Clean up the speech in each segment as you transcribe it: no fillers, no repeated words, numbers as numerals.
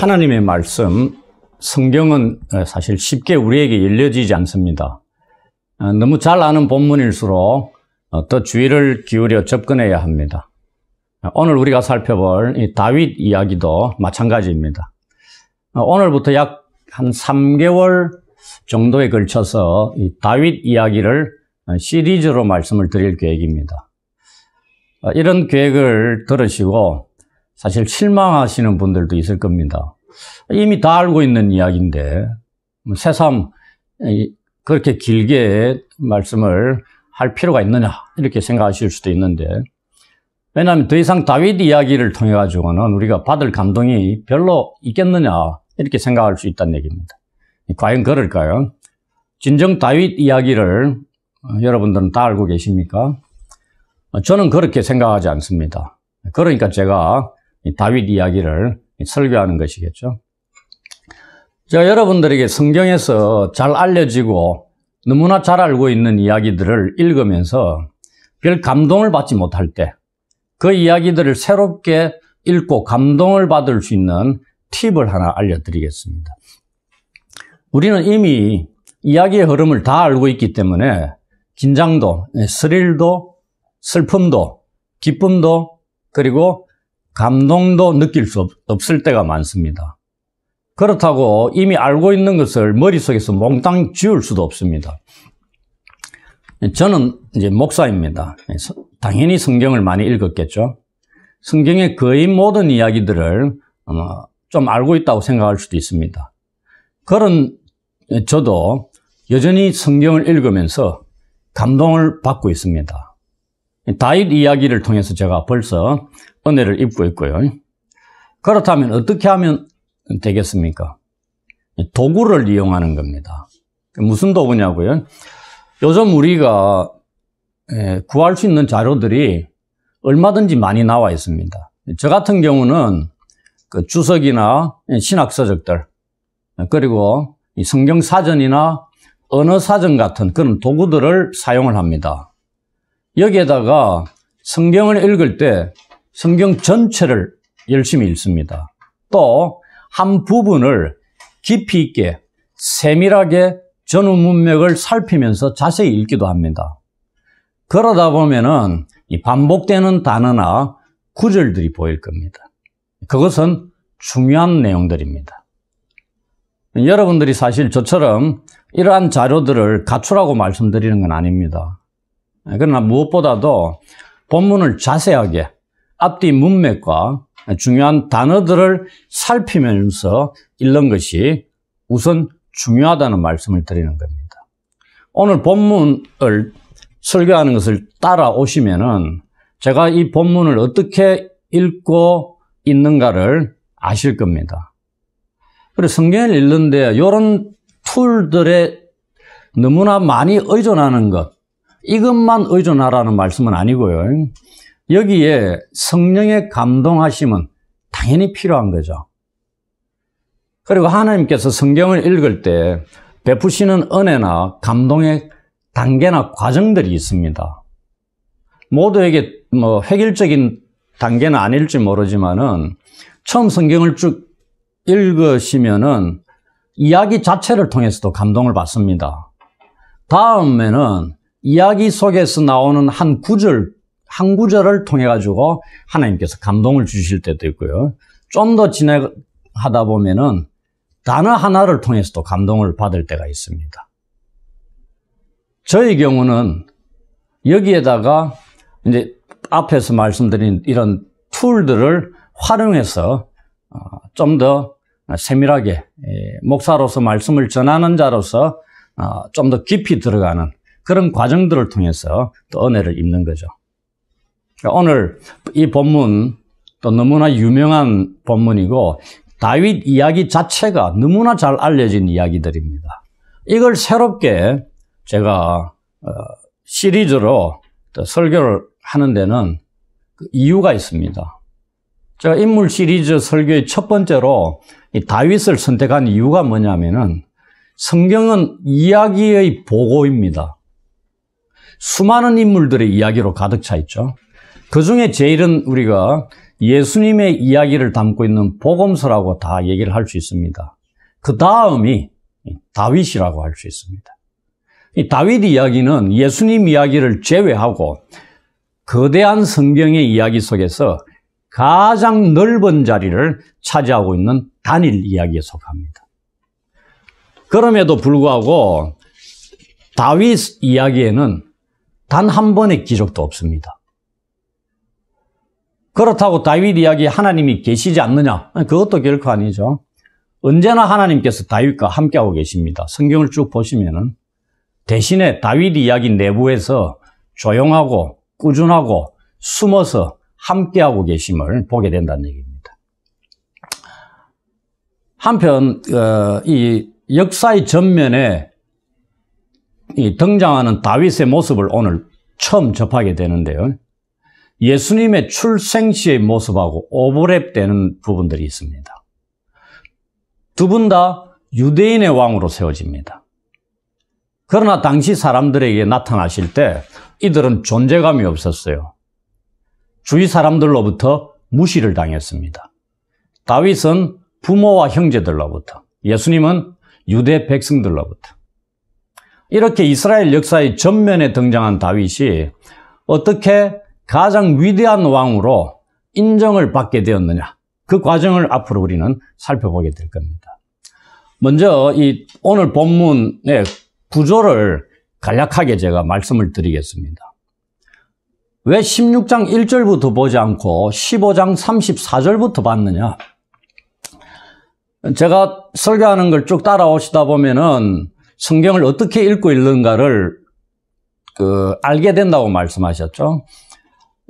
하나님의 말씀, 성경은 사실 쉽게 우리에게 열려지지 않습니다. 너무 잘 아는 본문일수록 더 주의를 기울여 접근해야 합니다. 오늘 우리가 살펴볼 이 다윗 이야기도 마찬가지입니다. 오늘부터 약 한 3개월 정도에 걸쳐서 이 다윗 이야기를 시리즈로 말씀을 드릴 계획입니다. 이런 계획을 들으시고 사실 실망하시는 분들도 있을 겁니다. 이미 다 알고 있는 이야기인데 새삼 그렇게 길게 말씀을 할 필요가 있느냐 이렇게 생각하실 수도 있는데, 왜냐하면 더 이상 다윗 이야기를 통해 가지고는 우리가 받을 감동이 별로 있겠느냐 이렇게 생각할 수 있다는 얘기입니다. 과연 그럴까요? 진정 다윗 이야기를 여러분들은 다 알고 계십니까? 저는 그렇게 생각하지 않습니다. 그러니까 제가 다윗 이야기를 설교하는 것이겠죠. 제가 여러분들에게 성경에서 잘 알려지고 너무나 잘 알고 있는 이야기들을 읽으면서 별 감동을 받지 못할 때 그 이야기들을 새롭게 읽고 감동을 받을 수 있는 팁을 하나 알려드리겠습니다. 우리는 이미 이야기의 흐름을 다 알고 있기 때문에 긴장도, 스릴도, 슬픔도, 기쁨도, 그리고 감동도 느낄 수 없을 때가 많습니다. 그렇다고 이미 알고 있는 것을 머릿속에서 몽땅 지울 수도 없습니다. 저는 이제 목사입니다. 당연히 성경을 많이 읽었겠죠. 성경의 거의 모든 이야기들을 좀 알고 있다고 생각할 수도 있습니다. 그런 저도 여전히 성경을 읽으면서 감동을 받고 있습니다. 다윗 이야기를 통해서 제가 벌써 은혜를 입고 있고요. 그렇다면 어떻게 하면 되겠습니까? 도구를 이용하는 겁니다. 무슨 도구냐고요? 요즘 우리가 구할 수 있는 자료들이 얼마든지 많이 나와 있습니다. 저 같은 경우는 그 주석이나 신학서적들, 그리고 성경 사전이나 언어 사전 같은 그런 도구들을 사용을 합니다. 여기에다가 성경을 읽을 때 성경 전체를 열심히 읽습니다. 또 한 부분을 깊이 있게 세밀하게 전후 문맥을 살피면서 자세히 읽기도 합니다. 그러다 보면은 이 반복되는 단어나 구절들이 보일 겁니다. 그것은 중요한 내용들입니다. 여러분들이 사실 저처럼 이러한 자료들을 갖추라고 말씀드리는 건 아닙니다. 그러나 무엇보다도 본문을 자세하게 앞뒤 문맥과 중요한 단어들을 살피면서 읽는 것이 우선 중요하다는 말씀을 드리는 겁니다. 오늘 본문을 설교하는 것을 따라오시면은 제가 이 본문을 어떻게 읽고 있는가를 아실 겁니다. 그리고 성경을 읽는데 이런 툴들에 너무나 많이 의존하는 것, 이것만 의존하라는 말씀은 아니고요. 여기에 성령의 감동하심은 당연히 필요한 거죠. 그리고 하나님께서 성경을 읽을 때 베푸시는 은혜나 감동의 단계나 과정들이 있습니다. 모두에게 획일적인 단계는 아닐지 모르지만은 처음 성경을 쭉 읽으시면은 이야기 자체를 통해서도 감동을 받습니다. 다음에는 이야기 속에서 나오는 한 구절을 통해 가지고 하나님께서 감동을 주실 때도 있고요. 좀 더 진행하다 보면은 단어 하나를 통해서도 감동을 받을 때가 있습니다. 저의 경우는 여기에다가 이제 앞에서 말씀드린 이런 툴들을 활용해서 좀 더 세밀하게 목사로서 말씀을 전하는 자로서 좀 더 깊이 들어가는 그런 과정들을 통해서 또 은혜를 입는 거죠. 오늘 이 본문 또 너무나 유명한 본문이고 다윗 이야기 자체가 너무나 잘 알려진 이야기들입니다. 이걸 새롭게 제가 시리즈로 설교를 하는 데는 이유가 있습니다. 제가 인물 시리즈 설교의 첫 번째로 이 다윗을 선택한 이유가 뭐냐면은 성경은 이야기의 보고입니다. 수많은 인물들의 이야기로 가득 차 있죠. 그 중에 제일은 우리가 예수님의 이야기를 담고 있는 복음서라고 다 얘기를 할 수 있습니다. 그 다음이 다윗이라고 할 수 있습니다. 이 다윗 이야기는 예수님 이야기를 제외하고 거대한 성경의 이야기 속에서 가장 넓은 자리를 차지하고 있는 단일 이야기에 속합니다. 그럼에도 불구하고 다윗 이야기에는 단 한 번의 기록도 없습니다. 그렇다고 다윗 이야기에 하나님이 계시지 않느냐? 그것도 결코 아니죠. 언제나 하나님께서 다윗과 함께하고 계십니다. 성경을 쭉 보시면은 대신에 다윗 이야기 내부에서 조용하고 꾸준하고 숨어서 함께하고 계심을 보게 된다는 얘기입니다. 한편 이 역사의 전면에 등장하는 다윗의 모습을 오늘 처음 접하게 되는데요. 예수님의 출생 시의 모습하고 오버랩되는 부분들이 있습니다. 두 분 다 유대인의 왕으로 세워집니다. 그러나 당시 사람들에게 나타나실 때 이들은 존재감이 없었어요. 주위 사람들로부터 무시를 당했습니다. 다윗은 부모와 형제들로부터, 예수님은 유대 백성들로부터. 이렇게 이스라엘 역사의 전면에 등장한 다윗이 어떻게 가장 위대한 왕으로 인정을 받게 되었느냐, 그 과정을 앞으로 우리는 살펴보게 될 겁니다. 먼저 이 오늘 본문의 구조를 간략하게 제가 말씀을 드리겠습니다. 왜 16장 1절부터 보지 않고 15장 34절부터 봤느냐? 제가 설교하는 걸 쭉 따라오시다 보면은 성경을 어떻게 읽고 있는가를 알게 된다고 말씀하셨죠.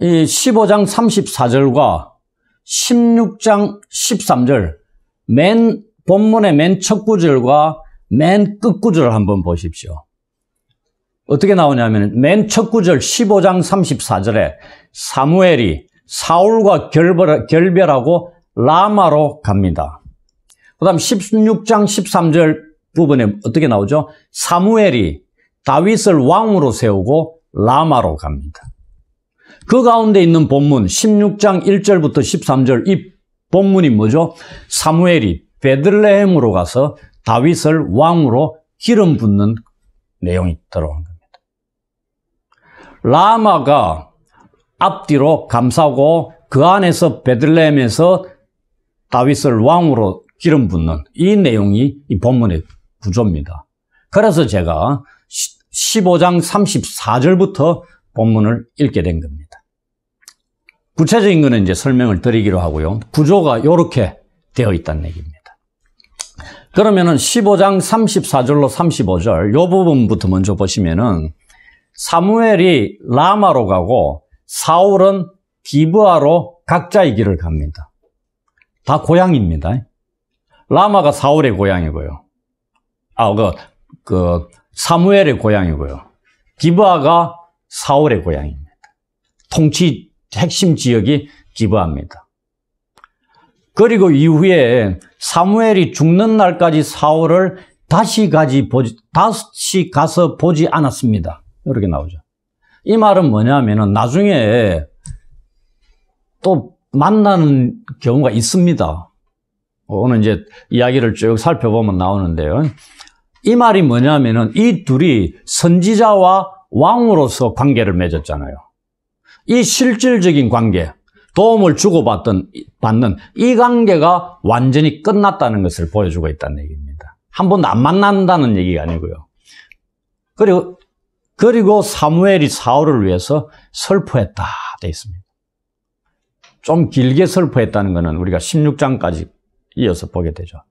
이 15장 34절과 16장 13절, 본문의 맨 첫 구절과 맨 끝 구절을 한번 보십시오. 어떻게 나오냐면 맨 첫 구절 15장 34절에 사무엘이 사울과 결별하고 라마로 갑니다. 그 다음 16장 13절 부분에 어떻게 나오죠? 사무엘이 다윗을 왕으로 세우고 라마로 갑니다. 그 가운데 있는 본문 16장 1절부터 13절 이 본문이 뭐죠? 사무엘이 베들레헴으로 가서 다윗을 왕으로 기름 붓는 내용이 들어온 겁니다. 라마가 앞뒤로 감싸고 그 안에서 베들레헴에서 다윗을 왕으로 기름 붓는 이 내용이 이 본문의 구조입니다. 그래서 제가 15장 34절부터 본문을 읽게 된 겁니다. 구체적인 거는 이제 설명을 드리기로 하고요. 구조가 이렇게 되어 있다는 얘기입니다. 그러면은 15장 34절로 35절 이 부분부터 먼저 보시면은 사무엘이 라마로 가고 사울은 기브아로 각자의 길을 갑니다. 다 고향입니다. 라마가 사울의 고향이고요. 사무엘의 고향이고요. 기브아가 사울의 고향입니다. 통치 핵심 지역이 기브아입니다. 그리고 이후에 사무엘이 죽는 날까지 사울을 다시 가서 보지 않았습니다. 이렇게 나오죠. 이 말은 뭐냐면은 나중에 또 만나는 경우가 있습니다. 오늘 이제 이야기를 쭉 살펴보면 나오는데요. 이 말이 뭐냐면은 이 둘이 선지자와 왕으로서 관계를 맺었잖아요. 이 실질적인 관계, 도움을 주고받는 이 관계가 완전히 끝났다는 것을 보여주고 있다는 얘기입니다. 한 번도 안 만난다는 얘기가 아니고요. 그리고 사무엘이 사울을 위해서 설포했다 돼 있습니다. 좀 길게 설포했다는 것은 우리가 16장까지 이어서 보게 되죠.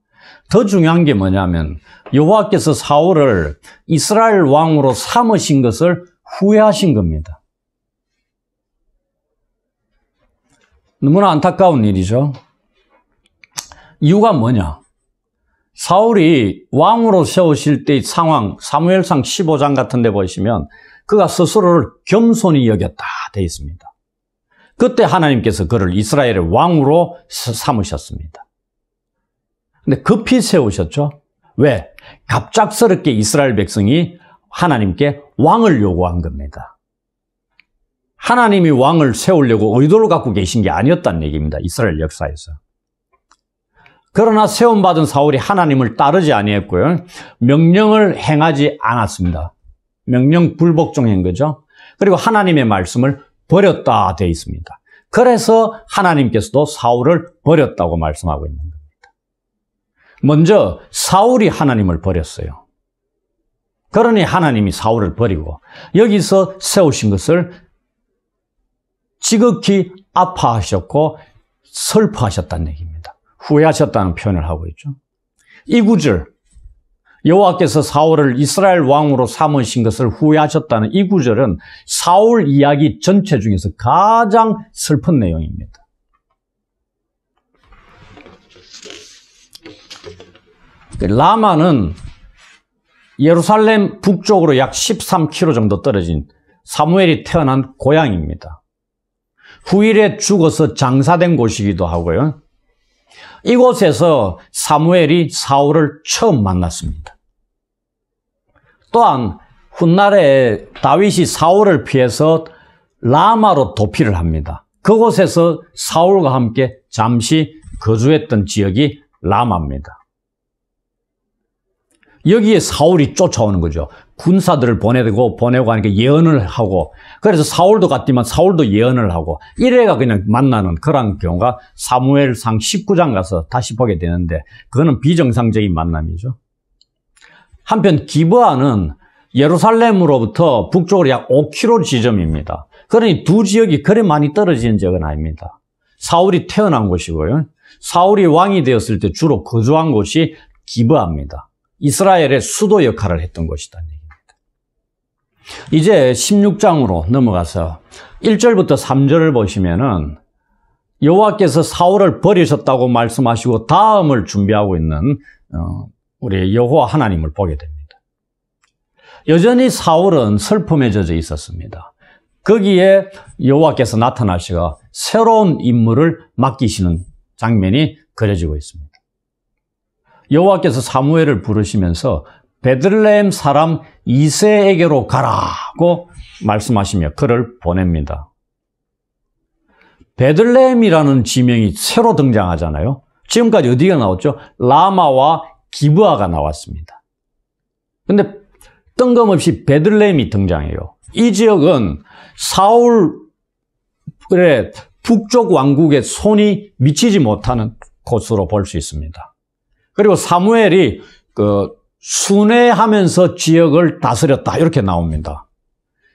더 중요한 게 뭐냐면 여호와께서 사울을 이스라엘 왕으로 삼으신 것을 후회하신 겁니다. 너무나 안타까운 일이죠. 이유가 뭐냐? 사울이 왕으로 세우실 때의 상황, 사무엘상 15장 같은 데 보시면 그가 스스로를 겸손히 여겼다 돼 있습니다. 그때 하나님께서 그를 이스라엘의 왕으로 삼으셨습니다. 근데 급히 세우셨죠? 왜? 갑작스럽게 이스라엘 백성이 하나님께 왕을 요구한 겁니다. 하나님이 왕을 세우려고 의도를 갖고 계신 게 아니었다는 얘기입니다. 이스라엘 역사에서. 그러나 세움받은 사울이 하나님을 따르지 아니했고요. 명령을 행하지 않았습니다. 명령 불복종한 거죠. 그리고 하나님의 말씀을 버렸다 되어 있습니다. 그래서 하나님께서도 사울을 버렸다고 말씀하고 있는 겁니다. 먼저 사울이 하나님을 버렸어요. 그러니 하나님이 사울을 버리고 여기서 세우신 것을 지극히 아파하셨고 슬퍼하셨다는 얘기입니다. 후회하셨다는 표현을 하고 있죠. 이 구절, 여호와께서 사울을 이스라엘 왕으로 삼으신 것을 후회하셨다는 이 구절은 사울 이야기 전체 중에서 가장 슬픈 내용입니다. 라마는 예루살렘 북쪽으로 약 13km 정도 떨어진 사무엘이 태어난 고향입니다. 후일에 죽어서 장사된 곳이기도 하고요. 이곳에서 사무엘이 사울을 처음 만났습니다. 또한 훗날에 다윗이 사울을 피해서 라마로 도피를 합니다. 그곳에서 사울과 함께 잠시 거주했던 지역이 라마입니다. 여기에 사울이 쫓아오는 거죠. 군사들을 보내고 하니까 예언을 하고, 그래서 사울도 갔지만 사울도 예언을 하고, 이래가 그냥 만나는 그런 경우가 사무엘상 19장 가서 다시 보게 되는데, 그거는 비정상적인 만남이죠. 한편 기브아는 예루살렘으로부터 북쪽으로 약 5km 지점입니다. 그러니 두 지역이 그리 많이 떨어지는 지역은 아닙니다. 사울이 태어난 곳이고요. 사울이 왕이 되었을 때 주로 거주한 곳이 기브아입니다. 이스라엘의 수도 역할을 했던 곳이라는 얘기입니다. 이제 16장으로 넘어가서 1절부터 3절을 보시면은 여호와께서 사울을 버리셨다고 말씀하시고 다음을 준비하고 있는 우리 여호와 하나님을 보게 됩니다. 여전히 사울은 슬픔에 젖어 있었습니다. 거기에 여호와께서 나타나시고 새로운 임무를 맡기시는 장면이 그려지고 있습니다. 여호와께서 사무엘을 부르시면서 베들레헴 사람 이새에게로 가라고 말씀하시며 그를 보냅니다. 베들레헴이라는 지명이 새로 등장하잖아요. 지금까지 어디가 나왔죠? 라마와 기브아가 나왔습니다. 근데 뜬금없이 베들레헴이 등장해요. 이 지역은 사울의 북쪽 왕국의 손이 미치지 못하는 곳으로 볼 수 있습니다. 그리고 사무엘이 순회하면서 지역을 다스렸다 이렇게 나옵니다.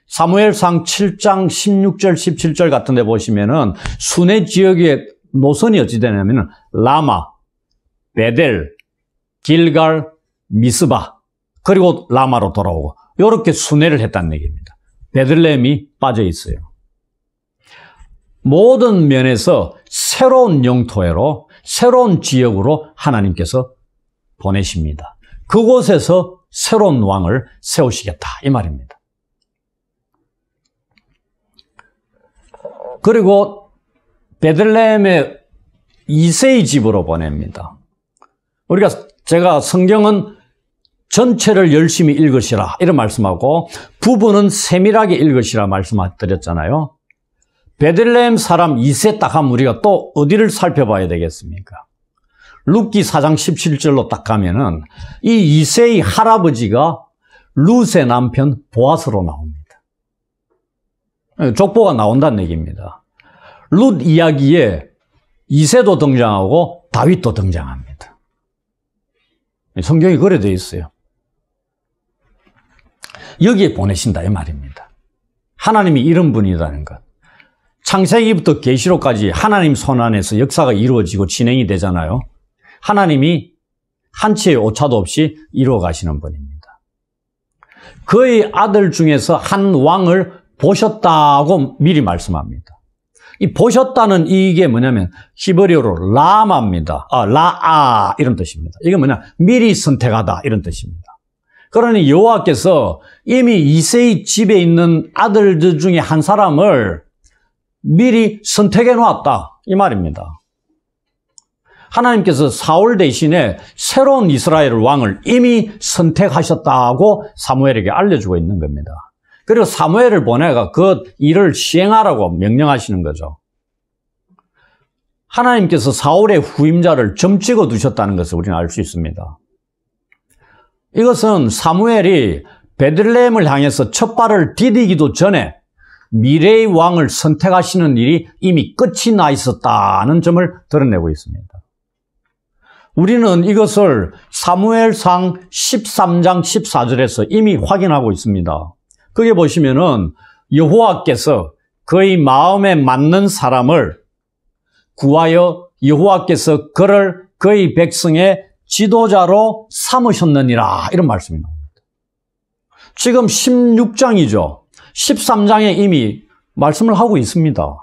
사무엘상 7장 16절 17절 같은 데 보시면은 순회 지역의 노선이 어찌 되냐면은 라마, 베델, 길갈, 미스바 그리고 라마로 돌아오고 이렇게 순회를 했다는 얘기입니다. 베들레헴이 빠져 있어요. 모든 면에서 새로운 영토로 새로운 지역으로 하나님께서 보내십니다. 그곳에서 새로운 왕을 세우시겠다 이 말입니다. 그리고 베들레헴의 이새의 집으로 보냅니다. 제가 성경은 전체를 열심히 읽으시라 이런 말씀하고 부분은 세밀하게 읽으시라 말씀드렸잖아요. 베들레헴 사람 이새 딱 하면 우리가 또 어디를 살펴봐야 되겠습니까? 룻기 4장 17절로 딱 가면은 이 이새의 할아버지가 룻의 남편 보아스로 나옵니다. 족보가 나온다는 얘기입니다. 룻 이야기에 이새도 등장하고 다윗도 등장합니다. 성경이 그래 되어 있어요. 여기에 보내신다 이 말입니다. 하나님이 이런 분이라는 것. 창세기부터 계시록까지 하나님 손 안에서 역사가 이루어지고 진행이 되잖아요. 하나님이 한치의 오차도 없이 이루어 가시는 분입니다. 그의 아들 중에서 한 왕을 보셨다고 미리 말씀합니다. 이 보셨다는 이게 뭐냐면 히브리어로 라마입니다. 라아 이런 뜻입니다. 이게 뭐냐? 미리 선택하다 이런 뜻입니다. 그러니 여호와께서 이미 이새의 집에 있는 아들들 중에 한 사람을 미리 선택해 놓았다 이 말입니다. 하나님께서 사울 대신에 새로운 이스라엘 왕을 이미 선택하셨다고 사무엘에게 알려주고 있는 겁니다. 그리고 사무엘을 보내가 그 일을 시행하라고 명령하시는 거죠. 하나님께서 사울의 후임자를 점 찍어 두셨다는 것을 우리는 알 수 있습니다. 이것은 사무엘이 베들레헴을 향해서 첫 발을 디디기도 전에 미래의 왕을 선택하시는 일이 이미 끝이 나 있었다는 점을 드러내고 있습니다. 우리는 이것을 사무엘상 13장 14절에서 이미 확인하고 있습니다. 거기 보시면은 여호와께서 그의 마음에 맞는 사람을 구하여 여호와께서 그를 그의 백성의 지도자로 삼으셨느니라, 이런 말씀이 나옵니다. 지금 16장이죠. 13장에 이미 말씀을 하고 있습니다.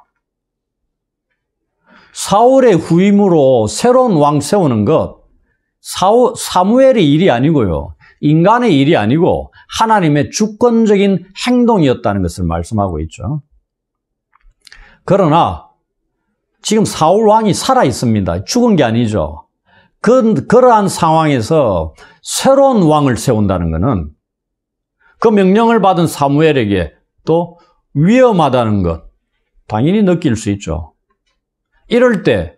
사울의 후임으로 새로운 왕 세우는 것, 사무엘의 일이 아니고요, 인간의 일이 아니고 하나님의 주권적인 행동이었다는 것을 말씀하고 있죠. 그러나 지금 사울 왕이 살아 있습니다. 죽은 게 아니죠. 그러한 상황에서 새로운 왕을 세운다는 것은 그 명령을 받은 사무엘에게 또 위험하다는 것 당연히 느낄 수 있죠. 이럴 때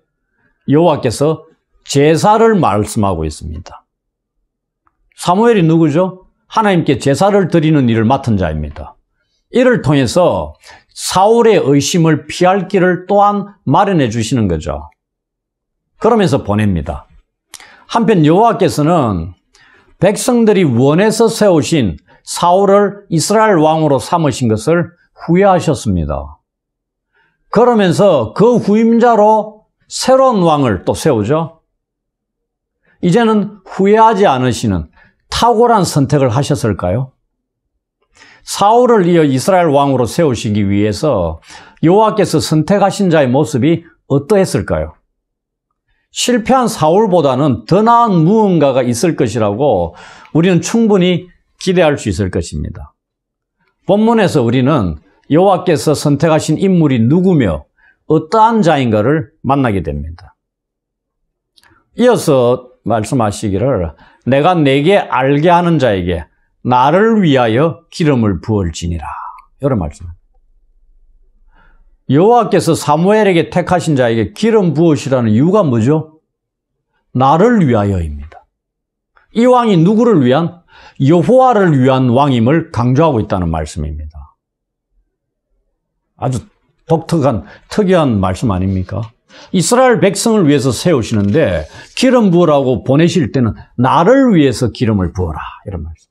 여호와께서 제사를 말씀하고 있습니다. 사무엘이 누구죠? 하나님께 제사를 드리는 일을 맡은 자입니다. 이를 통해서 사울의 의심을 피할 길을 또한 마련해 주시는 거죠. 그러면서 보냅니다. 한편 여호와께서는 백성들이 원해서 세우신 사울을 이스라엘 왕으로 삼으신 것을 후회하셨습니다. 그러면서 그 후임자로 새로운 왕을 또 세우죠. 이제는 후회하지 않으시는 탁월한 선택을 하셨을까요? 사울을 이어 이스라엘 왕으로 세우시기 위해서 여호와께서 선택하신 자의 모습이 어떠했을까요? 실패한 사울보다는 더 나은 무언가가 있을 것이라고 우리는 충분히 기대할 수 있을 것입니다. 본문에서 우리는 여호와께서 선택하신 인물이 누구며 어떠한 자인가를 만나게 됩니다. 이어서 말씀하시기를 내가 내게 알게 하는 자에게 나를 위하여 기름을 부을지니라, 이런 말씀입니다. 여호와께서 사무엘에게 택하신 자에게 기름 부으시라는 이유가 뭐죠? 나를 위하여입니다. 이 왕이 누구를 위한? 여호와를 위한 왕임을 강조하고 있다는 말씀입니다. 아주 독특한, 특이한 말씀 아닙니까? 이스라엘 백성을 위해서 세우시는데 기름 부으라고 보내실 때는 나를 위해서 기름을 부어라, 이런 말씀입니다.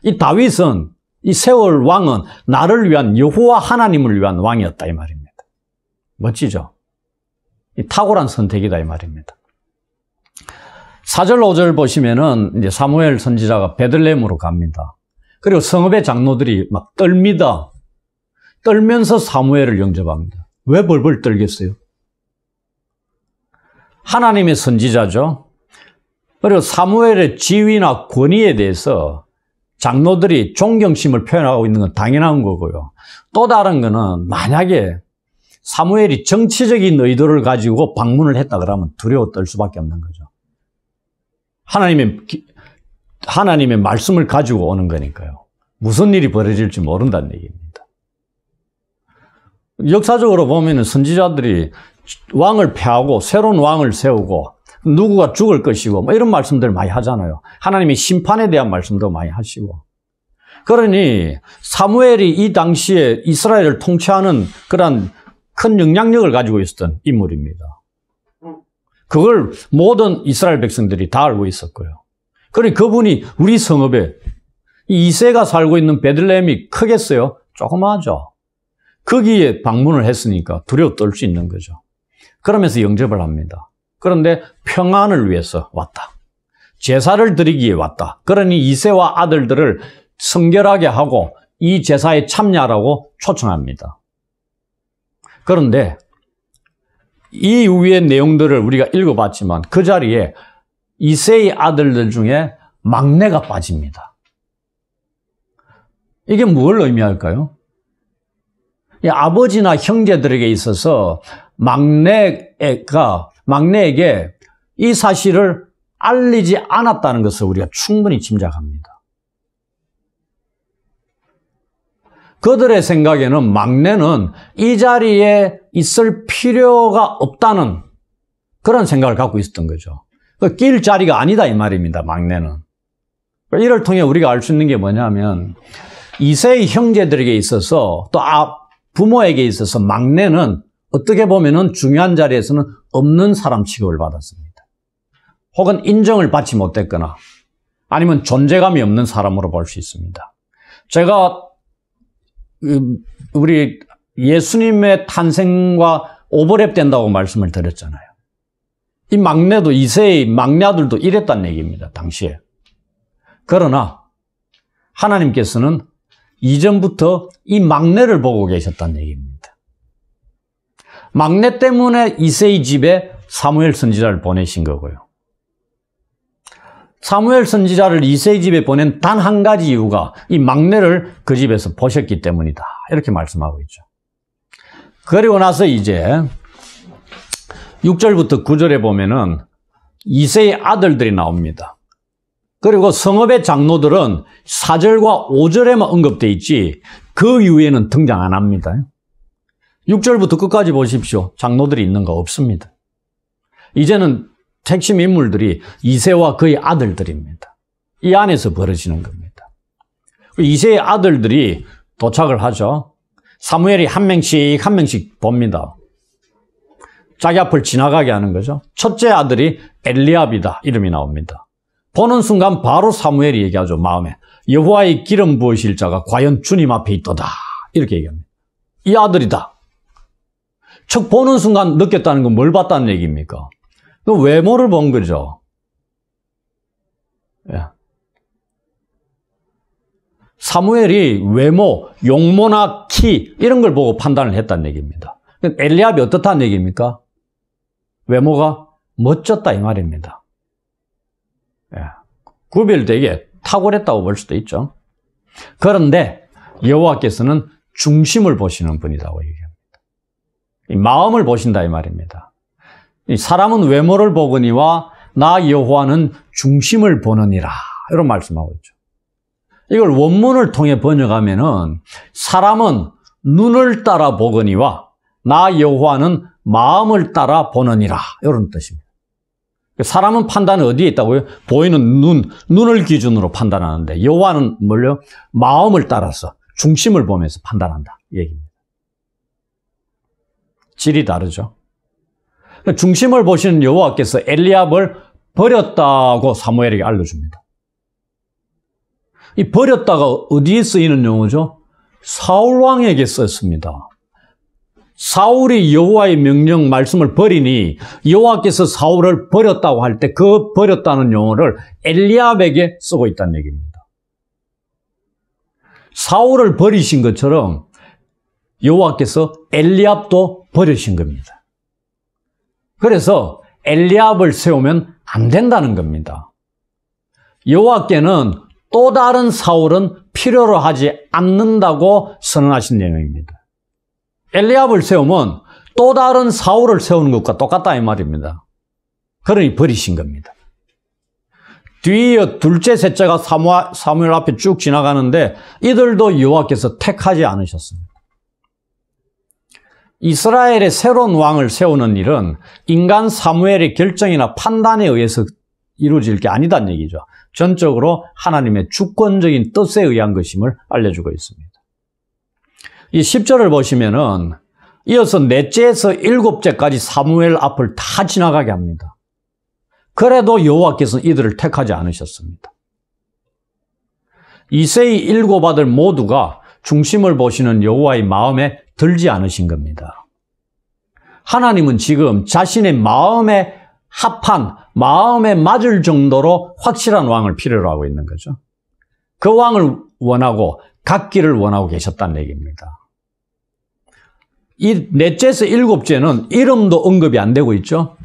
이 다윗은, 이 세울 왕은 나를 위한, 여호와 하나님을 위한 왕이었다, 이 말입니다. 멋지죠? 이 탁월한 선택이다, 이 말입니다. 4절, 5절 보시면은 이제 사무엘 선지자가 베들레헴으로 갑니다. 그리고 성읍의 장로들이 막 떨미다. 떨면서 사무엘을 영접합니다. 왜 벌벌 떨겠어요? 하나님의 선지자죠. 그리고 사무엘의 지위나 권위에 대해서 장로들이 존경심을 표현하고 있는 건 당연한 거고요. 또 다른 거는 만약에 사무엘이 정치적인 의도를 가지고 방문을 했다 그러면 두려워 떨 수밖에 없는 거죠. 하나님의 말씀을 가지고 오는 거니까요. 무슨 일이 벌어질지 모른다는 얘기입니다. 역사적으로 보면 선지자들이 왕을 폐하고 새로운 왕을 세우고 누구가 죽을 것이고 뭐 이런 말씀들 많이 하잖아요. 하나님의 심판에 대한 말씀도 많이 하시고. 그러니 사무엘이 이 당시에 이스라엘을 통치하는 그런 큰 영향력을 가지고 있었던 인물입니다. 그걸 모든 이스라엘 백성들이 다 알고 있었고요. 그러니 그분이 우리 성읍에 이 2세가 살고 있는 베들레헴이 크겠어요? 조그마하죠. 거기에 방문을 했으니까 두려워 떨 수 있는 거죠. 그러면서 영접을 합니다. 그런데 평안을 위해서 왔다. 제사를 드리기에 왔다. 그러니 2세와 아들들을 성결하게 하고 이 제사에 참여하라고 초청합니다. 그런데 이 위의 내용들을 우리가 읽어봤지만 그 자리에 2세의 아들들 중에 막내가 빠집니다. 이게 뭘 의미할까요? 아버지나 형제들에게 있어서 막내에게 이 사실을 알리지 않았다는 것을 우리가 충분히 짐작합니다. 그들의 생각에는 막내는 이 자리에 있을 필요가 없다는 그런 생각을 갖고 있었던 거죠. 낄 자리가 아니다 이 말입니다. 막내는. 이를 통해 우리가 알 수 있는 게 뭐냐면 이세의 형제들에게 있어서 또 부모에게 있어서 막내는 어떻게 보면은 중요한 자리에서는 없는 사람 취급을 받았습니다. 혹은 인정을 받지 못했거나 아니면 존재감이 없는 사람으로 볼 수 있습니다. 제가 우리 예수님의 탄생과 오버랩 된다고 말씀을 드렸잖아요. 이 막내도 이세의 막내 아들도 이랬단 얘기입니다. 당시에. 그러나 하나님께서는 이전부터 이 막내를 보고 계셨다는 얘기입니다. 막내 때문에 이세의 집에 사무엘 선지자를 보내신 거고요. 사무엘 선지자를 이세의 집에 보낸 단 한 가지 이유가 이 막내를 그 집에서 보셨기 때문이다. 이렇게 말씀하고 있죠. 그리고 나서 이제 6절부터 9절에 보면은 이세의 아들들이 나옵니다. 그리고 성읍의 장로들은 4절과 5절에만 언급되어 있지 그 이후에는 등장 안 합니다. 6절부터 끝까지 보십시오. 장로들이 있는 거 없습니다. 이제는 핵심 인물들이 이세와 그의 아들들입니다. 이 안에서 벌어지는 겁니다. 이세의 아들들이 도착을 하죠. 사무엘이 한 명씩 봅니다. 자기 앞을 지나가게 하는 거죠. 첫째 아들이 엘리압이다. 이름이 나옵니다. 보는 순간 바로 사무엘이 얘기하죠. 마음에. 여호와의 기름 부으실 자가 과연 주님 앞에 있도다. 이렇게 얘기합니다. 이 아들이다. 척 보는 순간 느꼈다는 건 뭘 봤다는 얘기입니까? 그 외모를 본 거죠. 예. 사무엘이 외모, 용모나 키 이런 걸 보고 판단을 했다는 얘기입니다. 엘리압이 어떻다는 얘기입니까? 외모가 멋졌다 이 말입니다. 예. 구별되게 탁월했다고 볼 수도 있죠. 그런데 여호와께서는 중심을 보시는 분이라고 얘기합니다. 이 마음을 보신다 이 말입니다. 이 사람은 외모를 보거니와 나 여호와는 중심을 보느니라 이런 말씀하고 있죠. 이걸 원문을 통해 번역하면은 사람은 눈을 따라 보거니와 나 여호와는 마음을 따라 보느니라 이런 뜻입니다. 사람은 판단은 어디에 있다고요? 보이는 눈을 기준으로 판단하는데 여호와는 뭘요? 마음을 따라서 중심을 보면서 판단한다 이 얘기입니다. 질이 다르죠. 중심을 보시는 여호와께서 엘리압을 버렸다고 사무엘에게 알려줍니다. 이 버렸다가 어디에 쓰이는 용어죠? 사울 왕에게 썼습니다. 사울이 여호와의 명령 말씀을 버리니 여호와께서 사울을 버렸다고 할 때 그 버렸다는 용어를 엘리압에게 쓰고 있다는 얘기입니다. 사울을 버리신 것처럼 여호와께서 엘리압도 버리신 겁니다. 그래서 엘리압을 세우면 안 된다는 겁니다. 여호와께는 또 다른 사울은 필요로 하지 않는다고 선언하신 내용입니다. 엘리압을 세우면 또 다른 사울을 세우는 것과 똑같다 이 말입니다. 그러니 버리신 겁니다. 뒤이어 둘째, 셋째가 사무엘 앞에 쭉 지나가는데 이들도 여호와께서 택하지 않으셨습니다. 이스라엘의 새로운 왕을 세우는 일은 인간 사무엘의 결정이나 판단에 의해서 이루어질 게 아니다는 얘기죠. 전적으로 하나님의 주권적인 뜻에 의한 것임을 알려주고 있습니다. 이 10절을 보시면은 이어서 넷째에서 일곱째까지 사무엘 앞을 다 지나가게 합니다. 그래도 여호와께서는 이들을 택하지 않으셨습니다. 이세의 일곱 아들 모두가 중심을 보시는 여호와의 마음에 들지 않으신 겁니다. 하나님은 지금 자신의 마음에 합한, 마음에 맞을 정도로 확실한 왕을 필요로 하고 있는 거죠. 그 왕을 원하고 갖기를 원하고 계셨다는 얘기입니다. 이 넷째에서 일곱째는 이름도 언급이 안 되고 있죠.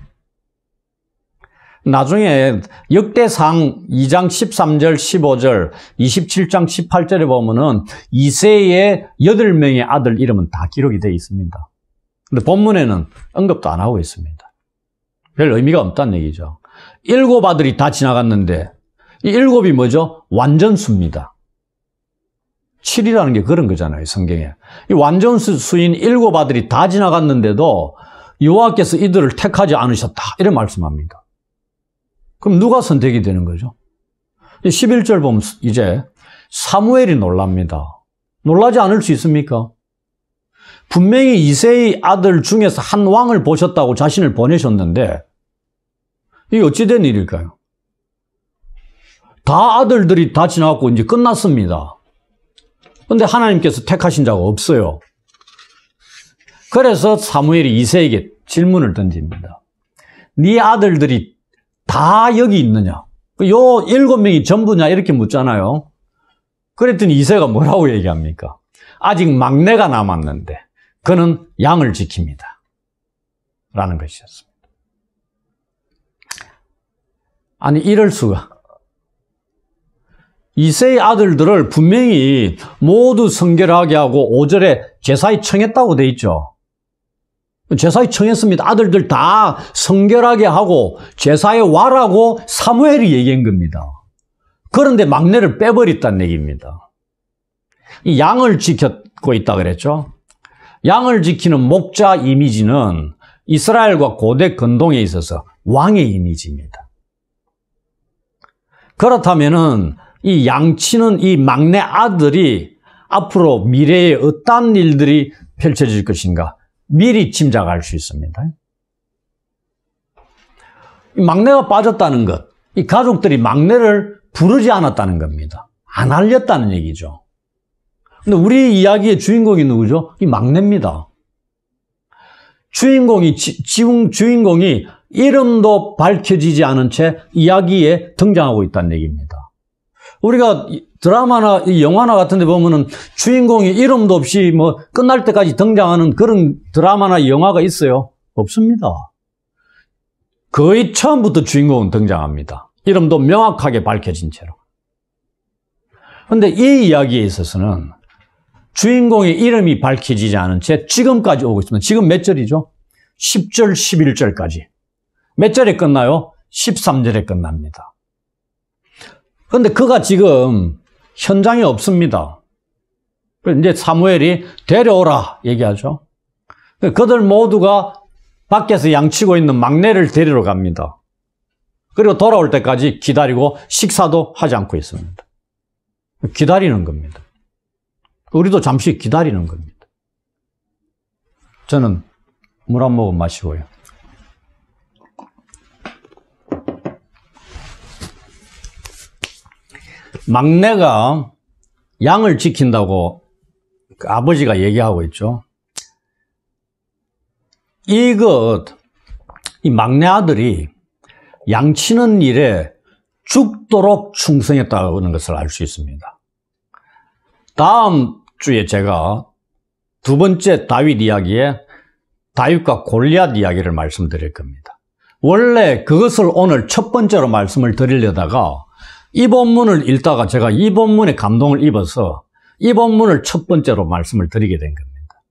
나중에 역대상 2장 13절, 15절, 27장 18절에 보면은 이새의 8명의 아들 이름은 다 기록이 되어 있습니다. 근데 본문에는 언급도 안 하고 있습니다. 별 의미가 없다는 얘기죠. 7 아들이 다 지나갔는데 이 7이 뭐죠? 완전수입니다. 7이라는 게 그런 거잖아요, 성경에. 이 완전 수인 7 아들이 다 지나갔는데도 여호와께서 이들을 택하지 않으셨다. 이런 말씀합니다. 그럼 누가 선택이 되는 거죠? 11절 보면 이제 사무엘이 놀랍니다. 놀라지 않을 수 있습니까? 분명히 이새의 아들 중에서 한 왕을 보셨다고 자신을 보내셨는데 이게 어찌된 일일까요? 다 아들들이 다 지나갔고 이제 끝났습니다. 그런데 하나님께서 택하신 자가 없어요. 그래서 사무엘이 이새에게 질문을 던집니다. 네 아들들이 다 여기 있느냐? 요 7명이 전부냐? 이렇게 묻잖아요. 그랬더니 이새가 뭐라고 얘기합니까? 아직 막내가 남았는데 그는 양을 지킵니다. 라는 것이었습니다. 아니 이럴 수가. 이새의 아들들을 분명히 모두 성결하게 하고 5절에 제사에 청했다고 돼 있죠. 제사에 청했습니다. 아들들 다 성결하게 하고 제사에 와라고 사무엘이 얘기한 겁니다. 그런데 막내를 빼버렸다는 얘기입니다. 이 양을 지켰고 있다 그랬죠. 양을 지키는 목자 이미지는 이스라엘과 고대 근동에 있어서 왕의 이미지입니다. 그렇다면은 이 양치는 이 막내 아들이 앞으로 미래에 어떤 일들이 펼쳐질 것인가 미리 짐작할 수 있습니다. 이 막내가 빠졌다는 것, 이 가족들이 막내를 부르지 않았다는 겁니다. 안 알렸다는 얘기죠. 근데 우리 이야기의 주인공이 누구죠? 이 막내입니다. 주인공이 이름도 밝혀지지 않은 채 이야기에 등장하고 있다는 얘기입니다. 우리가 드라마나 영화나 같은 데 보면은 주인공이 이름도 없이 뭐 끝날 때까지 등장하는 그런 드라마나 영화가 있어요? 없습니다. 거의 처음부터 주인공은 등장합니다. 이름도 명확하게 밝혀진 채로. 그런데 이 이야기에 있어서는 주인공의 이름이 밝혀지지 않은 채 지금까지 오고 있습니다. 지금 몇 절이죠? 10절, 11절까지. 몇 절에 끝나요? 13절에 끝납니다. 그런데 그가 지금 현장에 없습니다. 이제 사무엘이 데려오라 얘기하죠. 그들 모두가 밖에서 양치고 있는 막내를 데리러 갑니다. 그리고 돌아올 때까지 기다리고 식사도 하지 않고 있습니다. 기다리는 겁니다. 우리도 잠시 기다리는 겁니다. 저는 물 한 모금 마시고요. 막내가 양을 지킨다고 그 아버지가 얘기하고 있죠. 이 막내 아들이 양치는 일에 죽도록 충성했다는 것을 알 수 있습니다. 다음 주에 제가 두 번째 다윗 이야기에 다윗과 골리앗 이야기를 말씀드릴 겁니다. 원래 그것을 오늘 첫 번째로 말씀을 드리려다가 이 본문을 읽다가 제가 이 본문에 감동을 입어서 이 본문을 첫 번째로 말씀을 드리게 된 겁니다.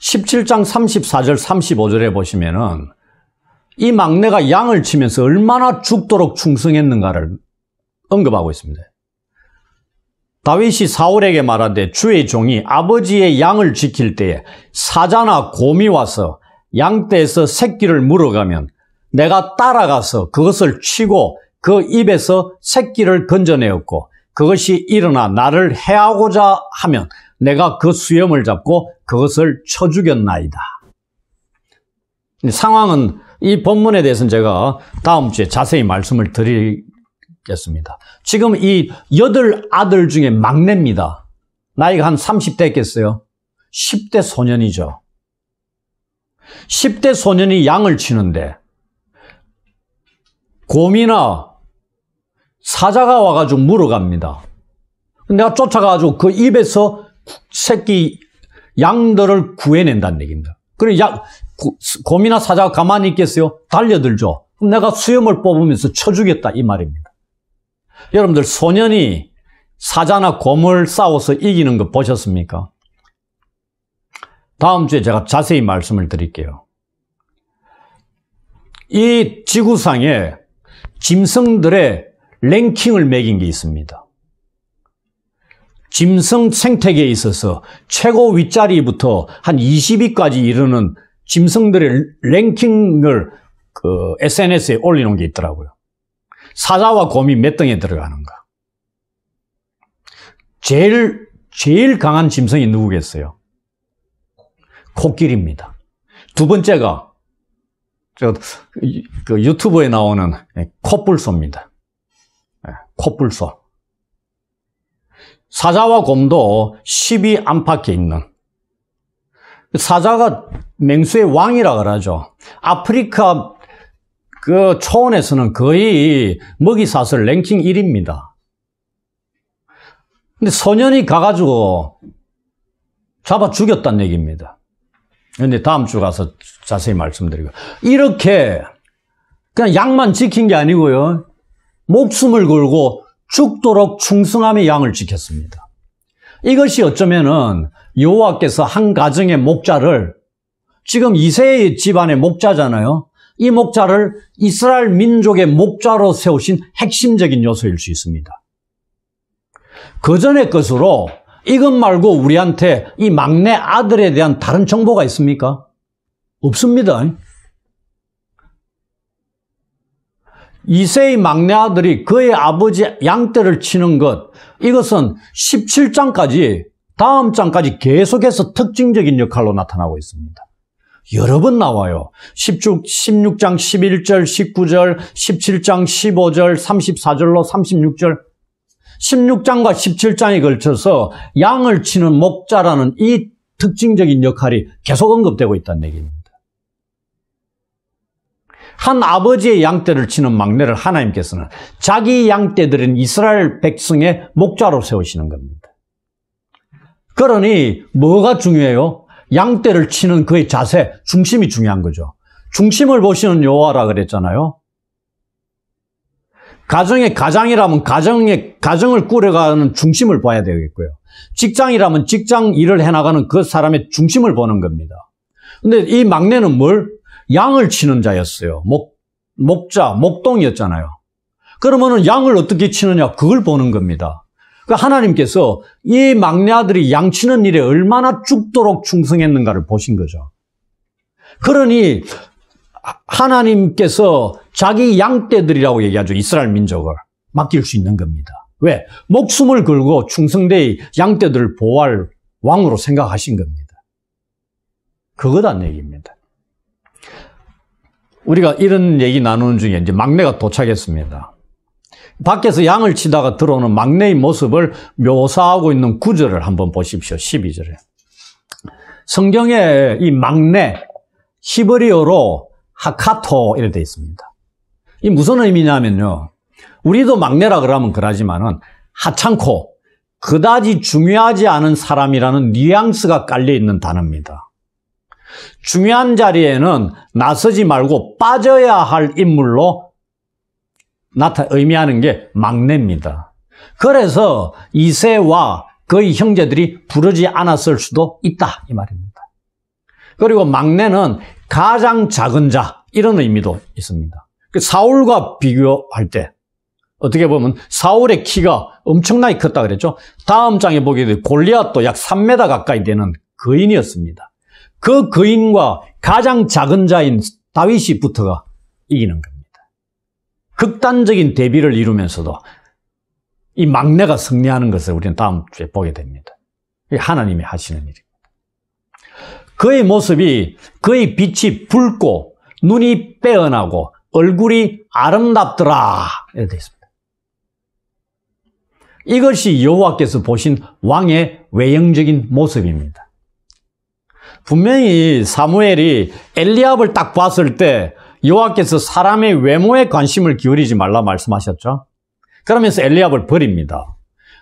17장 34절 35절에 보시면은 이 막내가 양을 치면서 얼마나 죽도록 충성했는가를 언급하고 있습니다. 다윗이 사울에게 말하되 주의 종이 아버지의 양을 지킬 때에 사자나 곰이 와서 양떼에서 새끼를 물어가면 내가 따라가서 그것을 치고 그 입에서 새끼를 건져내었고 그것이 일어나 나를 해하고자 하면 내가 그 수염을 잡고 그것을 쳐 죽였나이다. 상황은 이 본문에 대해서는 제가 다음 주에 자세히 말씀을 드리겠습니다. 지금 이 8아들 중에 막내입니다. 나이가 한 30대 했겠어요? 10대 소년이죠. 10대 소년이 양을 치는데 곰이나 사자가 와가지고 물어갑니다. 내가 쫓아가가지고 그 입에서 새끼 양들을 구해낸다는 얘기입니다. 그리고 곰이나 사자가 가만히 있겠어요? 달려들죠. 그럼 내가 수염을 뽑으면서 쳐주겠다 이 말입니다. 여러분들 소년이 사자나 곰을 싸워서 이기는 거 보셨습니까? 다음 주에 제가 자세히 말씀을 드릴게요. 이 지구상에 짐승들의 랭킹을 매긴 게 있습니다. 짐승 생태계에 있어서 최고 윗자리부터 한 20위까지 이르는 짐승들의 랭킹을 SNS에 올려놓은 게 있더라고요. 사자와 곰이 몇 등에 들어가는가. 제일 강한 짐승이 누구겠어요? 코끼리입니다. 두 번째가 유튜브에 나오는 코뿔소입니다. 코뿔소. 사자와 곰도 10위 안팎에 있는, 사자가 맹수의 왕이라 그러죠. 아프리카 그 초원에서는 거의 먹이사슬 랭킹 1위입니다. 근데 소년이 가가지고 잡아 죽였다는 얘기입니다. 근데 다음 주 가서 자세히 말씀드리고, 이렇게 그냥 양만 지킨 게 아니고요, 목숨을 걸고 죽도록 충성함의 양을 지켰습니다. 이것이 어쩌면은 여호와께서 한 가정의 목자를, 지금 이새의 집안의 목자잖아요. 이 목자를 이스라엘 민족의 목자로 세우신 핵심적인 요소일 수 있습니다. 그 전의 것으로 이것 말고 우리한테 이 막내 아들에 대한 다른 정보가 있습니까? 없습니다. 이새의 막내 아들이 그의 아버지 양떼를 치는 것, 이것은 17장까지, 다음 장까지 계속해서 특징적인 역할로 나타나고 있습니다. 여러 번 나와요. 16장 11절, 19절, 17장 15절, 34절로 36절. 16장과 17장에 걸쳐서 양을 치는 목자라는 이 특징적인 역할이 계속 언급되고 있다는 얘기입니다. 한 아버지의 양떼를 치는 막내를 하나님께서는 자기 양떼들인 이스라엘 백성의 목자로 세우시는 겁니다. 그러니 뭐가 중요해요? 양떼를 치는 그의 자세, 중심이 중요한 거죠. 중심을 보시는 여호와라 그랬잖아요. 가정의 가장이라면 가정을 꾸려가는 중심을 봐야 되겠고요. 직장이라면 직장 일을 해나가는 그 사람의 중심을 보는 겁니다. 근데 이 막내는 뭘? 양을 치는 자였어요. 목자, 목동이었잖아요. 그러면은 양을 어떻게 치느냐, 그걸 보는 겁니다. 그러니까 하나님께서 이 막내 아들이 양 치는 일에 얼마나 죽도록 충성했는가를 보신 거죠. 그러니 하나님께서 자기 양떼들이라고 얘기하죠. 이스라엘 민족을 맡길 수 있는 겁니다. 왜? 목숨을 걸고 충성되이 양떼들을 보호할 왕으로 생각하신 겁니다. 그거란 얘기입니다. 우리가 이런 얘기 나누는 중에 이제 막내가 도착했습니다. 밖에서 양을 치다가 들어오는 막내의 모습을 묘사하고 있는 구절을 한번 보십시오. 12절에. 성경에 이 막내, 히브리어로 하카토 이렇게 되어 있습니다. 이 무슨 의미냐면요, 우리도 막내라 그러면 그러지만은 하찮고 그다지 중요하지 않은 사람이라는 뉘앙스가 깔려있는 단어입니다. 중요한 자리에는 나서지 말고 빠져야 할 인물로 의미하는 게 막내입니다. 그래서 이새와 그의 형제들이 부르지 않았을 수도 있다, 이 말입니다. 그리고 막내는 가장 작은 자, 이런 의미도 있습니다. 사울과 비교할 때 어떻게 보면 사울의 키가 엄청나게 컸다 그랬죠. 다음 장에 보게 되면 골리앗도 약 3m 가까이 되는 거인이었습니다. 그 거인과 가장 작은 자인 다윗이 붙어가 이기는 겁니다. 극단적인 대비를 이루면서도 이 막내가 승리하는 것을 우리는 다음 주에 보게 됩니다. 이게 하나님이 하시는 일입니다. 그의 모습이, 그의 빛이 붉고 눈이 빼어나고 얼굴이 아름답더라, 이렇게 되어 있습니다. 이것이 여호와께서 보신 왕의 외형적인 모습입니다. 분명히 사무엘이 엘리압을 딱 봤을 때 여호와께서 사람의 외모에 관심을 기울이지 말라 말씀하셨죠. 그러면서 엘리압을 버립니다.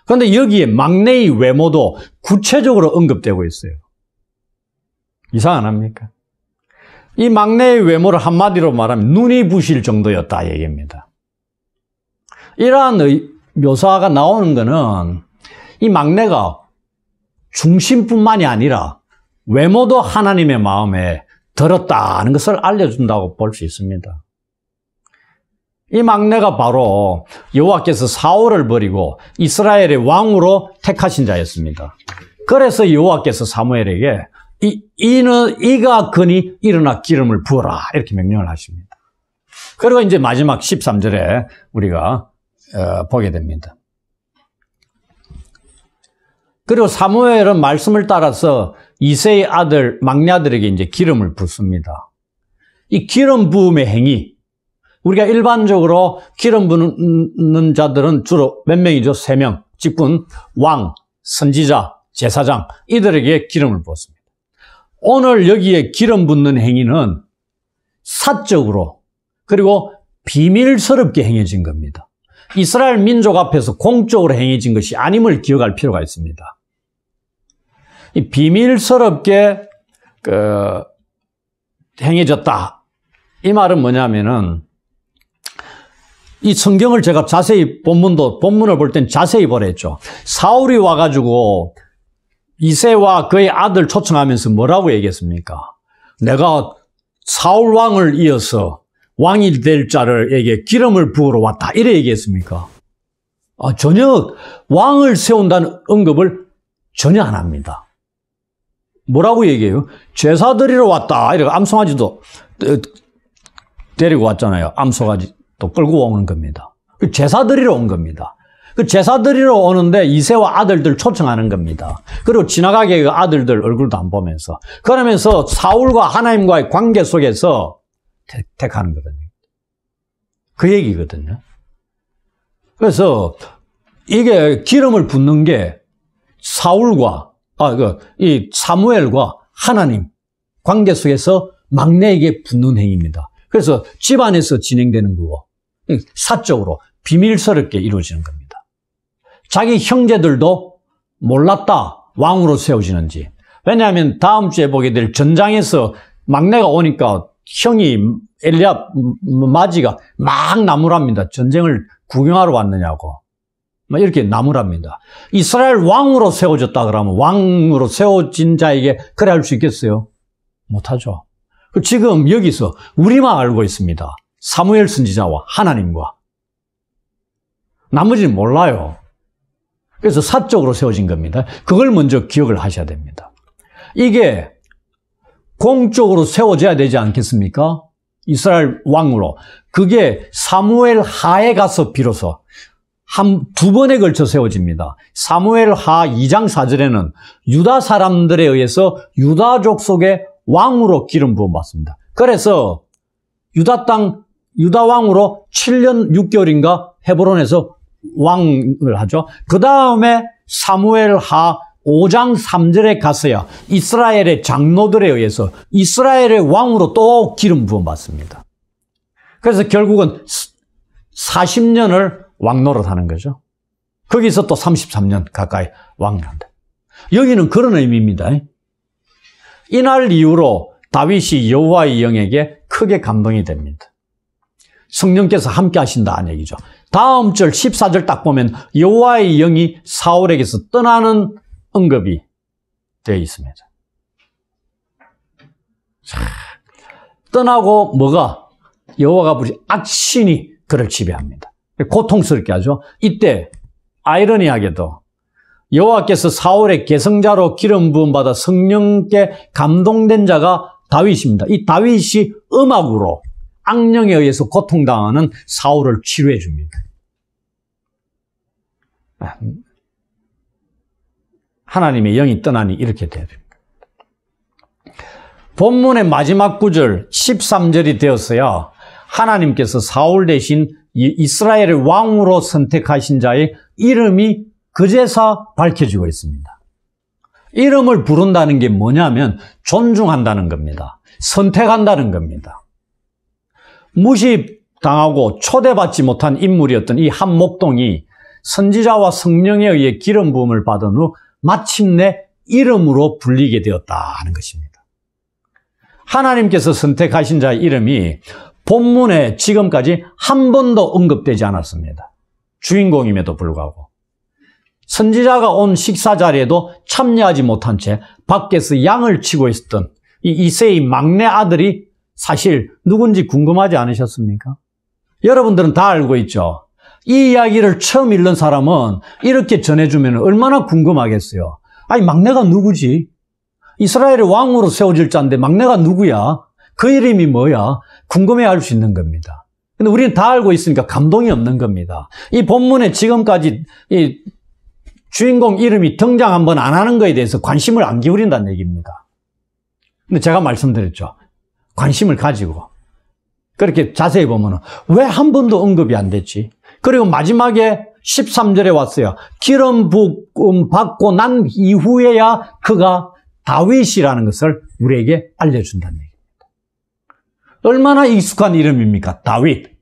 그런데 여기에 막내의 외모도 구체적으로 언급되고 있어요. 이상 안 합니까? 이 막내의 외모를 한마디로 말하면 눈이 부실 정도였다 얘기입니다. 이러한 묘사가 나오는 것은 이 막내가 중심뿐만이 아니라 외모도 하나님의 마음에 들었다는 것을 알려준다고 볼 수 있습니다. 이 막내가 바로 여호와께서 사울을 버리고 이스라엘의 왕으로 택하신 자였습니다. 그래서 여호와께서 사무엘에게 이가 그니 일어나 기름을 부어라 이렇게 명령을 하십니다. 그리고 이제 마지막 13절에 우리가 보게 됩니다. 그리고 사무엘은 말씀을 따라서 이새의 아들 막내 아들에게 이제 기름을 붓습니다. 이 기름 부음의 행위, 우리가 일반적으로 기름 붓는 자들은 주로 몇 명이죠? 3명. 직분, 왕, 선지자, 제사장, 이들에게 기름을 부었습니다. 오늘 여기에 기름 붓는 행위는 사적으로 그리고 비밀스럽게 행해진 겁니다. 이스라엘 민족 앞에서 공적으로 행해진 것이 아님을 기억할 필요가 있습니다. 이 비밀스럽게 행해졌다. 이 말은 뭐냐면은 이 성경을 제가 자세히 본문을 볼 땐 자세히 보라 했죠. 사울이 와가지고 이새와 그의 아들 초청하면서 뭐라고 얘기했습니까? 내가 사울 왕을 이어서 왕이 될 자를에게 기름을 부으러 왔다. 이래 얘기했습니까? 전혀 왕을 세운다는 언급을 전혀 안 합니다. 뭐라고 얘기해요? 제사 드리러 왔다. 이렇게 암송아지도 데리고 왔잖아요. 암송아지도 끌고 오는 겁니다. 제사 드리러 온 겁니다. 그 제사 드리러 오는데 이새와 아들들 초청하는 겁니다. 그리고 지나가게 그 아들들 얼굴도 안 보면서 그러면서 사울과 하나님과의 관계 속에서 택하는 거거든요. 그 얘기거든요. 그래서 이게 기름을 붓는 게 사울과 이 사무엘과 하나님 관계 속에서 막내에게 붓는 행위입니다. 그래서 집안에서 진행되는 거고 사적으로 비밀스럽게 이루어지는 겁니다. 자기 형제들도 몰랐다. 왕으로 세워지는지. 왜냐하면 다음 주에 보게 될 전장에서 막내가 오니까 형이 엘리압 마지가 막 나무랍니다. 전쟁을 구경하러 왔느냐고. 이렇게 나무랍니다. 이스라엘 왕으로 세워졌다 그러면 왕으로 세워진 자에게 그래 할 수 있겠어요? 못하죠. 지금 여기서 우리만 알고 있습니다. 사무엘 선지자와 하나님과. 나머지는 몰라요. 그래서 사적으로 세워진 겁니다. 그걸 먼저 기억을 하셔야 됩니다. 이게 공적으로 세워져야 되지 않겠습니까? 이스라엘 왕으로. 그게 사무엘 하에 가서 비로소 두 번에 걸쳐 세워집니다. 사무엘 하 2장 4절에는 유다 사람들에 의해서 유다족 속의 왕으로 기름 부음 받습니다. 그래서 유다 왕으로 7년 6개월인가 헤브론에서 왕을 하죠. 그 다음에 사무엘 하 5장 3절에 가서야 이스라엘의 장로들에 의해서 이스라엘의 왕으로 또 기름 부음 받습니다. 그래서 결국은 40년을 왕 노릇하는 거죠. 거기서 또 33년 가까이 왕을 한다. 여기는 그런 의미입니다. 이날 이후로 다윗이 여호와의 영에게 크게 감동이 됩니다. 성령께서 함께 하신다는 얘기죠. 다음 절 14절 딱 보면 여호와의 영이 사울에게서 떠나는 언급이 되어 있습니다. 자, 떠나고 뭐가? 여호와가 부르신 악신이 그를 지배합니다. 고통스럽게 하죠. 이때 아이러니하게도 여호와께서 사울의 계승자로 기름 부음 받아 성령께 감동된 자가 다윗입니다. 이 다윗이 음악으로 악령에 의해서 고통당하는 사울을 치료해 줍니다. 하나님의 영이 떠나니 이렇게 돼야 됩니다. 본문의 마지막 구절 13절이 되었어야 하나님께서 사울 대신 이스라엘의 왕으로 선택하신 자의 이름이 그제서 밝혀지고 있습니다. 이름을 부른다는 게 뭐냐면 존중한다는 겁니다. 선택한다는 겁니다. 무시당하고 초대받지 못한 인물이었던 이 한 목동이 선지자와 성령에 의해 기름 부음을 받은 후 마침내 이름으로 불리게 되었다는 것입니다. 하나님께서 선택하신 자의 이름이 본문에 지금까지 한 번도 언급되지 않았습니다. 주인공임에도 불구하고. 선지자가 온 식사 자리에도 참여하지 못한 채 밖에서 양을 치고 있었던 이 이새의 막내 아들이 사실 누군지 궁금하지 않으셨습니까? 여러분들은 다 알고 있죠. 이 이야기를 처음 읽는 사람은 이렇게 전해주면 얼마나 궁금하겠어요. 아니, 막내가 누구지? 이스라엘의 왕으로 세워질 자인데 막내가 누구야? 그 이름이 뭐야? 궁금해할 수 있는 겁니다. 근데 우리는 다 알고 있으니까 감동이 없는 겁니다. 이 본문에 지금까지 이 주인공 이름이 등장 한번 안 하는 거에 대해서 관심을 안 기울인다는 얘기입니다. 근데 제가 말씀드렸죠. 관심을 가지고 그렇게 자세히 보면 왜 한 번도 언급이 안 됐지? 그리고 마지막에 13절에 왔어요. 기름 부음 받고 난 이후에야 그가 다윗이라는 것을 우리에게 알려준다는 얘기입니다. 얼마나 익숙한 이름입니까? 다윗.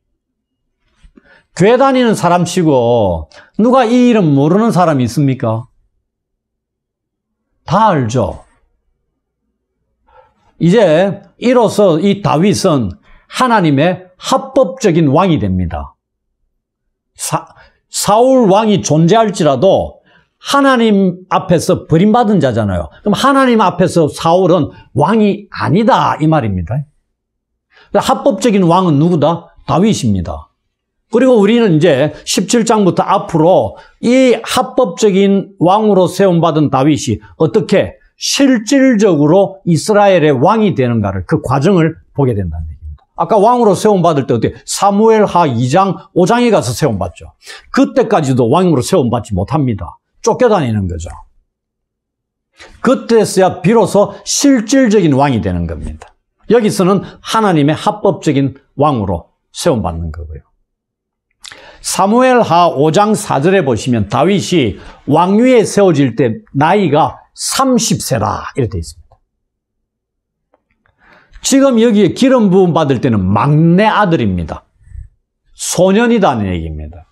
교회 다니는 사람치고 누가 이 이름 모르는 사람이 있습니까? 다 알죠. 이제 이로써 이 다윗은 하나님의 합법적인 왕이 됩니다. 사울 왕이 존재할지라도 하나님 앞에서 버림받은 자잖아요. 그럼 하나님 앞에서 사울은 왕이 아니다 이 말입니다. 합법적인 왕은 누구다? 다윗입니다. 그리고 우리는 이제 17장부터 앞으로 이 합법적인 왕으로 세움받은 다윗이 어떻게 실질적으로 이스라엘의 왕이 되는가를 그 과정을 보게 된다는 얘기입니다. 아까 왕으로 세움받을 때 어떻게 사무엘하 2장, 5장에 가서 세움받죠. 그때까지도 왕으로 세움받지 못합니다. 쫓겨다니는 거죠. 그때서야 비로소 실질적인 왕이 되는 겁니다. 여기서는 하나님의 합법적인 왕으로 세움받는 거고요. 사무엘하 5장 4절에 보시면 다윗이 왕위에 세워질 때 나이가 30세라 이렇게 되어 있습니다. 지금 여기에 기름 부음 받을 때는 막내 아들입니다. 소년이라는 얘기입니다.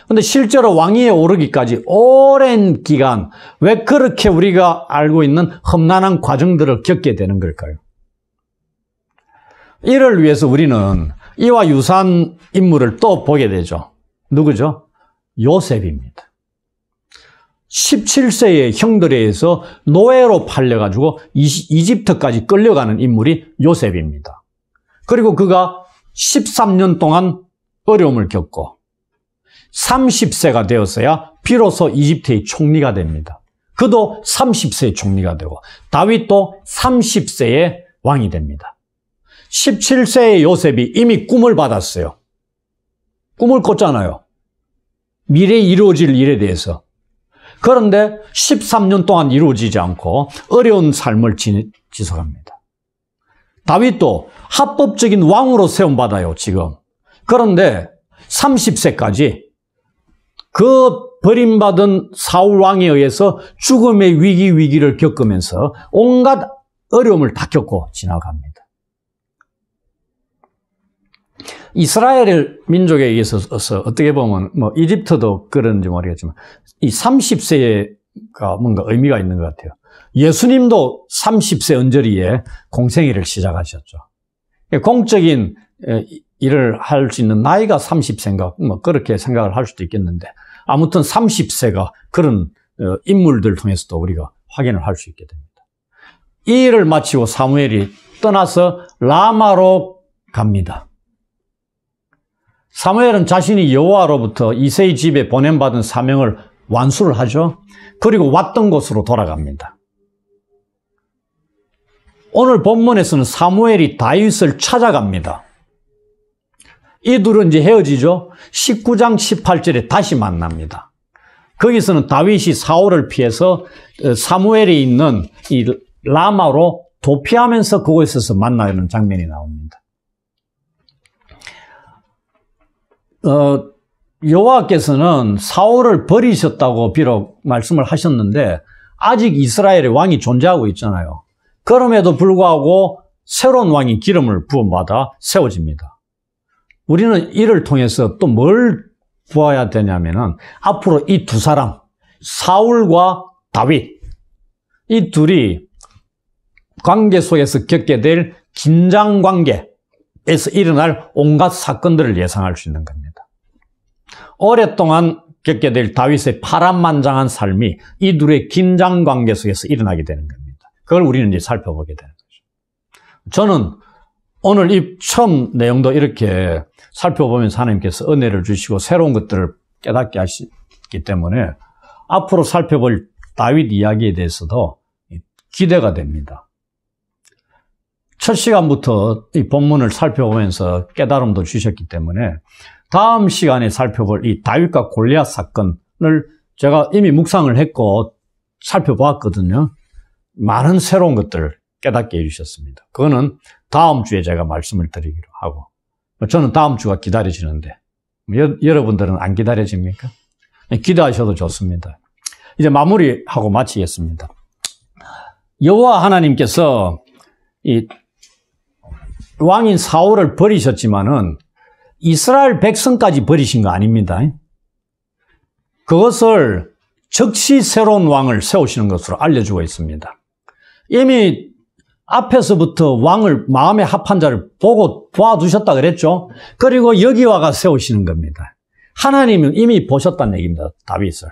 그런데 실제로 왕위에 오르기까지 오랜 기간 왜 그렇게 우리가 알고 있는 험난한 과정들을 겪게 되는 걸까요? 이를 위해서 우리는 이와 유사한 인물을 또 보게 되죠. 누구죠? 요셉입니다. 17세의 형들에 의해서 노예로 팔려가지고 이집트까지 끌려가는 인물이 요셉입니다. 그리고 그가 13년 동안 어려움을 겪고 30세가 되었어야 비로소 이집트의 총리가 됩니다. 그도 30세의 총리가 되고 다윗도 30세의 왕이 됩니다. 17세의 요셉이 이미 꿈을 받았어요. 꿈을 꿨잖아요. 미래에 이루어질 일에 대해서. 그런데 13년 동안 이루어지지 않고 어려운 삶을 지속합니다. 다윗도 합법적인 왕으로 세움받아요, 지금. 그런데 30세까지 그 버림받은 사울 왕에 의해서 죽음의 위기를 겪으면서 온갖 어려움을 다 겪고 지나갑니다. 이스라엘 민족에 있어서 어떻게 보면 뭐 이집트도 그런지 모르겠지만 이 30세가 뭔가 의미가 있는 것 같아요. 예수님도 30세 언저리에 공생애를 시작하셨죠. 공적인 일을 할 수 있는 나이가 30세인가 뭐 그렇게 생각을 할 수도 있겠는데 아무튼 30세가 그런 인물들 통해서도 우리가 확인을 할 수 있게 됩니다. 이 일을 마치고 사무엘이 떠나서 라마로 갑니다. 사무엘은 자신이 여호와로부터 이새의 집에 보냄받은 사명을 완수를 하죠. 그리고 왔던 곳으로 돌아갑니다. 오늘 본문에서는 사무엘이 다윗을 찾아갑니다. 이 둘은 이제 헤어지죠. 19장 18절에 다시 만납니다. 거기서는 다윗이 사울을 피해서 사무엘이 있는 이 라마로 도피하면서 그곳에서 만나는 장면이 나옵니다. 여호와께서는 사울을 버리셨다고 비록 말씀을 하셨는데 아직 이스라엘의 왕이 존재하고 있잖아요. 그럼에도 불구하고 새로운 왕이 기름을 부음받아 세워집니다. 우리는 이를 통해서 또 뭘 보아야 되냐면은 앞으로 이 두 사람, 사울과 다윗, 이 둘이 관계 속에서 겪게 될 긴장 관계에서 일어날 온갖 사건들을 예상할 수 있는 겁니다. 오랫동안 겪게 될 다윗의 파란만장한 삶이 이 둘의 긴장 관계 속에서 일어나게 되는 겁니다. 그걸 우리는 이제 살펴보게 되는 거죠. 저는 오늘 이 처음 내용도 이렇게 살펴보면서 하나님께서 은혜를 주시고 새로운 것들을 깨닫게 하시기 때문에 앞으로 살펴볼 다윗 이야기에 대해서도 기대가 됩니다. 첫 시간부터 이 본문을 살펴보면서 깨달음도 주셨기 때문에 다음 시간에 살펴볼 이 다윗과 골리앗 사건을 제가 이미 묵상을 했고 살펴보았거든요. 많은 새로운 것들을 깨닫게 해주셨습니다. 그거는 다음 주에 제가 말씀을 드리기로 하고, 저는 다음 주가 기다려지는데 여러분들은 안 기다려집니까? 기대하셔도 좋습니다. 이제 마무리하고 마치겠습니다. 여호와 하나님께서 이 왕인 사울을 버리셨지만은 이스라엘 백성까지 버리신 거 아닙니다. 그것을 즉시 새로운 왕을 세우시는 것으로 알려주고 있습니다. 이미 앞에서부터 왕을 마음에 합한 자를 보고 도와두셨다 그랬죠. 그리고 여기 와가 세우시는 겁니다. 하나님은 이미 보셨다는 얘기입니다. 다윗을.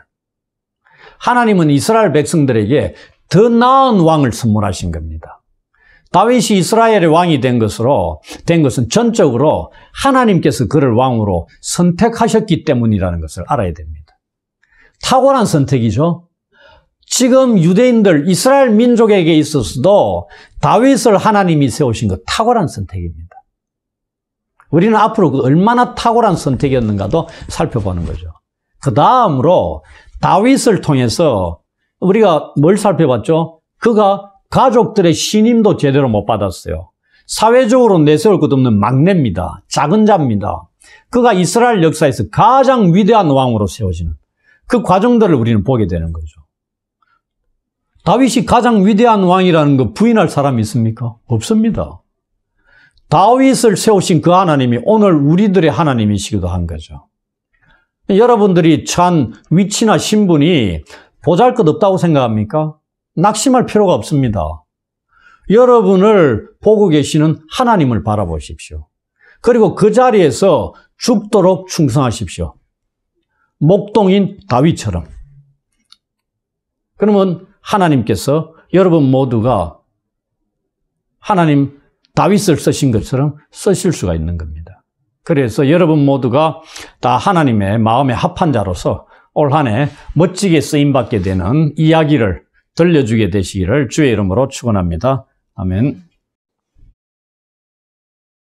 하나님은 이스라엘 백성들에게 더 나은 왕을 선물하신 겁니다. 다윗이 이스라엘의 왕이 된 것은 전적으로 하나님께서 그를 왕으로 선택하셨기 때문이라는 것을 알아야 됩니다. 탁월한 선택이죠. 지금 유대인들, 이스라엘 민족에게 있어서도 다윗을 하나님이 세우신 것 탁월한 선택입니다. 우리는 앞으로 얼마나 탁월한 선택이었는가도 살펴보는 거죠. 그 다음으로 다윗을 통해서 우리가 뭘 살펴봤죠? 그가 가족들의 신임도 제대로 못 받았어요. 사회적으로 내세울 것 없는 막내입니다. 작은 자입니다. 그가 이스라엘 역사에서 가장 위대한 왕으로 세워지는 그 과정들을 우리는 보게 되는 거죠. 다윗이 가장 위대한 왕이라는 거 부인할 사람이 있습니까? 없습니다. 다윗을 세우신 그 하나님이 오늘 우리들의 하나님이시기도 한 거죠. 여러분들이 처한 위치나 신분이 보잘것없다고 생각합니까? 낙심할 필요가 없습니다. 여러분을 보고 계시는 하나님을 바라보십시오. 그리고 그 자리에서 죽도록 충성하십시오. 목동인 다윗처럼. 그러면 하나님께서 여러분 모두가 하나님 다윗을 쓰신 것처럼 쓰실 수가 있는 겁니다. 그래서 여러분 모두가 다 하나님의 마음에 합한 자로서 올 한 해 멋지게 쓰임받게 되는 이야기를 들려주게 되시기를 주의 이름으로 축원합니다. 아멘.